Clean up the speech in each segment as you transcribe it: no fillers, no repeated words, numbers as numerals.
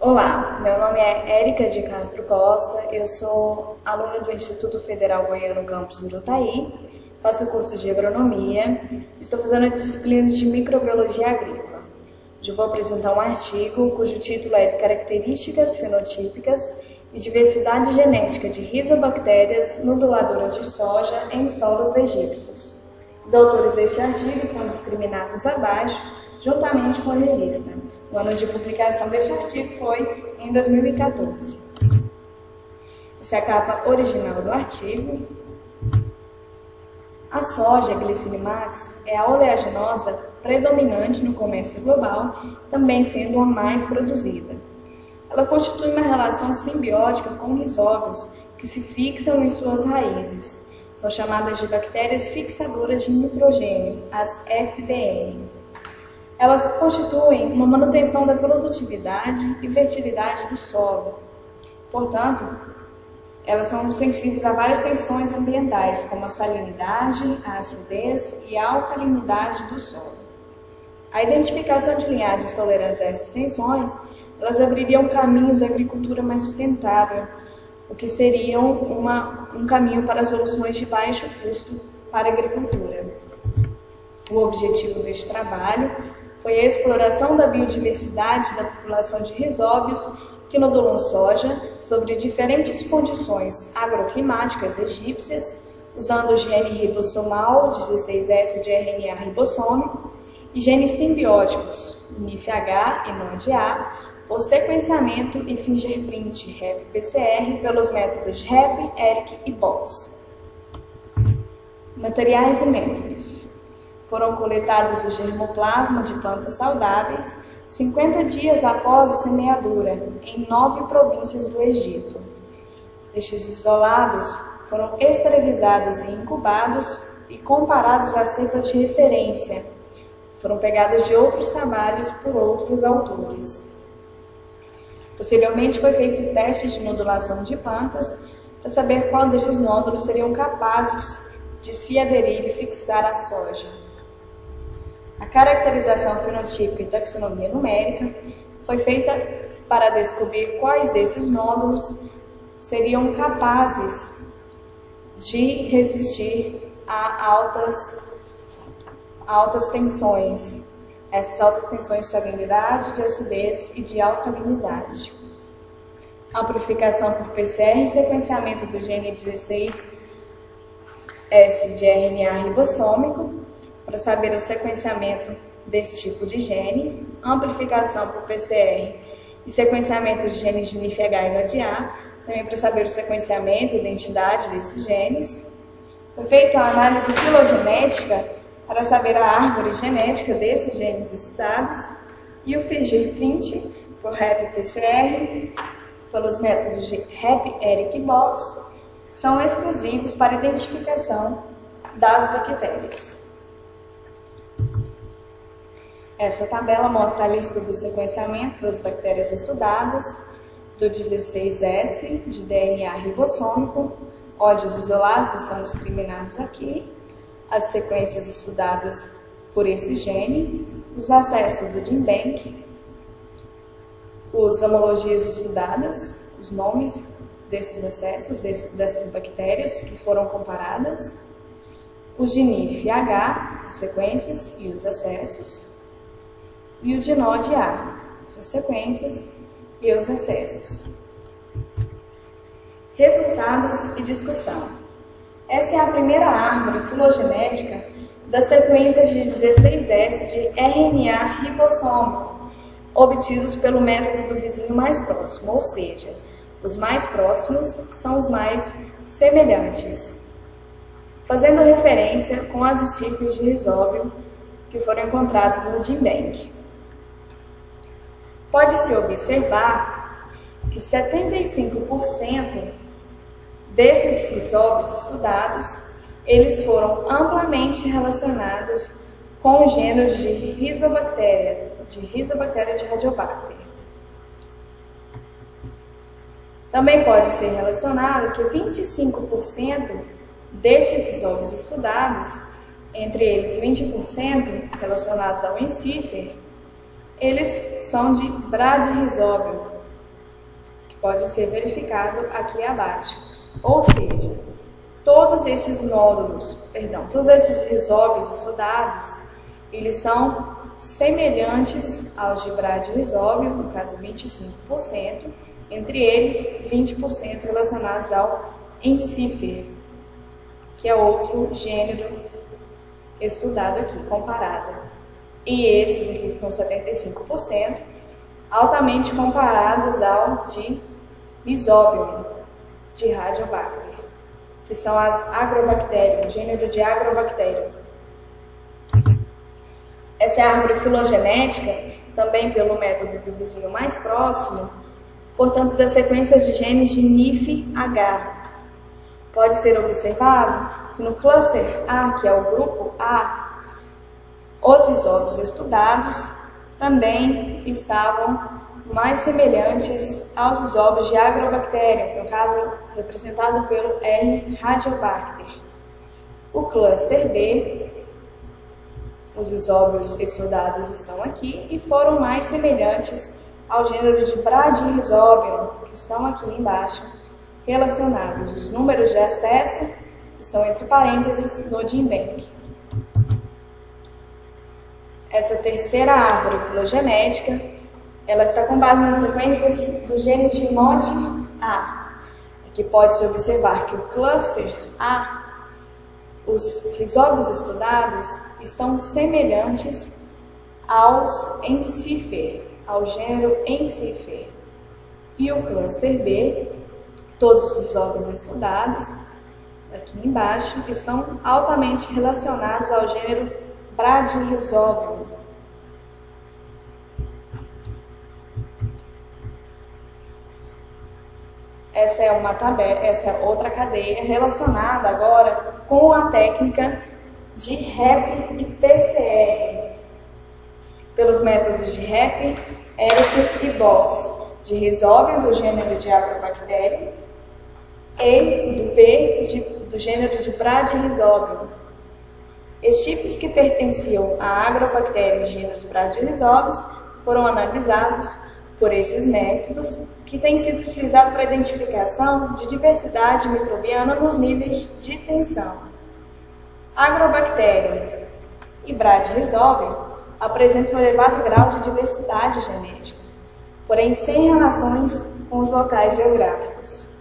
Olá, meu nome é Érica de Castro Costa, eu sou aluna do Instituto Federal Goiano Campus Urutaí, faço o curso de Agronomia, estou fazendo a disciplina de Microbiologia Agrícola. Hoje eu vou apresentar um artigo cujo título é Características fenotípicas e diversidade genética de rizobactérias noduladoras de soja em solos egípcios. Os autores deste artigo estão discriminados abaixo, juntamente com a revista. O ano de publicação deste artigo foi em 2014. Essa é a capa original do artigo. A soja Glycine-Max é a oleaginosa predominante no comércio global, também sendo a mais produzida. Ela constitui uma relação simbiótica com rizóbios que se fixam em suas raízes. São chamadas de bactérias fixadoras de nitrogênio, as FBN. Elas constituem uma manutenção da produtividade e fertilidade do solo. Portanto, elas são sensíveis a várias tensões ambientais, como a salinidade, a acidez e a alcalinidade do solo. A identificação de linhagens tolerantes a essas tensões, elas abririam caminhos de agricultura mais sustentável, o que seriam um caminho para soluções de baixo custo para a agricultura. O objetivo deste trabalho foi a exploração da biodiversidade da população de rizóbios que nodulam soja sobre diferentes condições agroclimáticas egípcias, usando o gene ribossomal 16S de RNA ribossômico e genes simbióticos NIF-H e NOD-A por sequenciamento e fingerprint REP-PCR pelos métodos REP, ERIC e BOX. Materiais e métodos. Foram coletados o germoplasma de plantas saudáveis 50 dias após a semeadura, em 9 províncias do Egito. Estes isolados foram esterilizados e incubados e comparados a cepas de referência. Foram pegadas de outros trabalhos por outros autores. Posteriormente foi feito o teste de nodulação de plantas para saber qual destes nódulos seriam capazes de se aderir e fixar à soja. A caracterização fenotípica e taxonomia numérica foi feita para descobrir quais desses nódulos seriam capazes de resistir a altas tensões. Essas altas tensões de salinidade, de acidez e de alcalinidade. Amplificação por PCR e sequenciamento do gene 16S de RNA ribossômico, para saber o sequenciamento desse tipo de gene, amplificação por PCR e sequenciamento de genes de NIF-H e NOD-A, também para saber o sequenciamento e identidade desses genes. Foi feita uma análise filogenética para saber a árvore genética desses genes estudados e o fingerprint por REP-PCR, pelos métodos de REP, ERIC e BOX, que são exclusivos para identificação das bactérias. Essa tabela mostra a lista do sequenciamento das bactérias estudadas, do 16S de DNA ribossômico, ódios isolados estão discriminados aqui, as sequências estudadas por esse gene, os acessos do GenBank, as homologias estudadas, os nomes desses acessos, dessas bactérias que foram comparadas, os de NIF-H, as sequências e os acessos, e o de NOD-A, as sequências e os acessos. Resultados e discussão. Essa é a primeira árvore filogenética das sequências de 16S de RNA ribossômico, obtidos pelo método do vizinho mais próximo, ou seja, os mais próximos são os mais semelhantes, fazendo referência com as estirpes de rizóbio que foram encontrados no GenBank. Pode-se observar que 75% desses rizóbios estudados, eles foram amplamente relacionados com os gêneros de Rizobacteria de Radiobacter. Também pode ser relacionado que 25% destes rizóbios estudados, entre eles 20% relacionados ao encífer, eles são de bradyrrizóbio, pode ser verificado aqui abaixo. Ou seja, todos esses nódulos, todos esses rizóbios estudados, eles são semelhantes aos de bradyrhizóbio, no caso 25%, entre eles 20% relacionados ao Encífer, que é outro gênero estudado aqui, comparado. E esses aqui com 75%, altamente comparados ao de Rhizobium, de Radiobacter, que são as agrobactérias, o gênero de agrobactéria. Essa é a árvore filogenética, também pelo método do vizinho mais próximo, portanto, das sequências de genes de NIF-H. Pode ser observado que no cluster A, que é o grupo A, os rizóbios estudados também estavam mais semelhantes aos rizóbios de agrobactéria, no caso representado pelo R. Radiobacter. O cluster B, os rizóbios estudados estão aqui e foram mais semelhantes ao gênero de Bradyrhizobium, que estão aqui embaixo, relacionados. Os números de acesso estão entre parênteses no Genbank. Essa terceira árvore filogenética, ela está com base nas sequências dos genes de MOD-A. Aqui pode-se observar que o cluster A, os rizóbios estudados, estão semelhantes aos Encífer, ao gênero Encífer. E o cluster B, todos os rizóbios estudados, aqui embaixo, estão altamente relacionados ao gênero Bradyrhizobium. Essa é outra cadeia relacionada agora com a técnica de REP e PCR, pelos métodos de REP, ERIC e Box, de Rhizóbio do gênero de Agrobacterium e do P do gênero de Bradyrhizobium. Estípios que pertenciam a Agrobacterium e gêneros Bradyrhizóbios foram analisados por esses métodos, que têm sido utilizados para a identificação de diversidade microbiana nos níveis de tensão. Agrobacterium e Bradyrhizobium apresentam um elevado grau de diversidade genética, porém sem relações com os locais geográficos.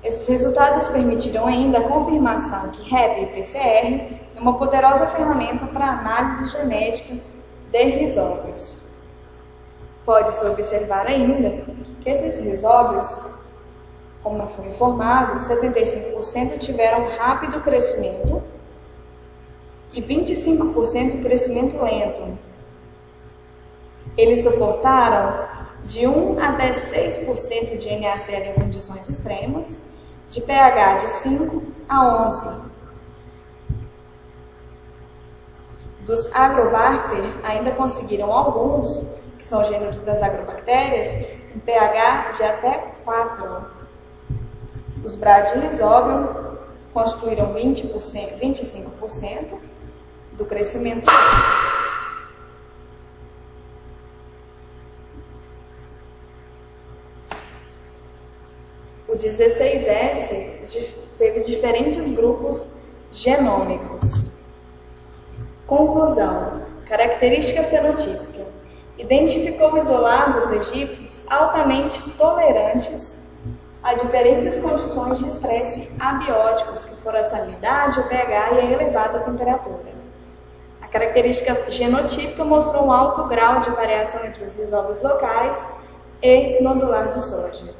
Esses resultados permitiram ainda a confirmação que REP e PCR é uma poderosa ferramenta para a análise genética de rizóbios. Pode-se observar ainda que esses rizóbios, como foi informado, 75% tiveram rápido crescimento e 25% crescimento lento. Eles suportaram de 1 até 6% de NaCl em condições extremas, de pH de 5 a 11. Dos agrobacter, ainda conseguiram alguns, que são gêneros das agrobactérias, um pH de até 4. Os Bradyrhizobium constituíram 25% do crescimento. O 16S teve diferentes grupos genômicos. Conclusão: característica fenotípica. Identificou isolados egípcios altamente tolerantes a diferentes condições de estresse abióticos, que foram a salinidade, o pH e a elevada temperatura. A característica genotípica mostrou um alto grau de variação entre os rizóbios locais e nodular de soja.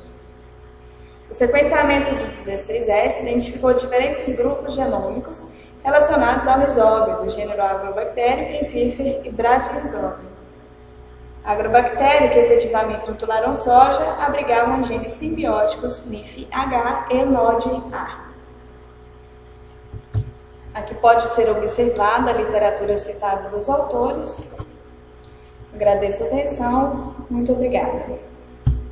O sequenciamento de 16S identificou diferentes grupos genômicos relacionados ao rizóbio, do gênero Agrobacterium, Encífer e Bradyrhizobium. A agrobactéria, que efetivamente nodularam soja, abrigavam genes simbióticos NIF-H e NOD-A. Aqui pode ser observada a literatura citada dos autores. Agradeço a atenção. Muito obrigada.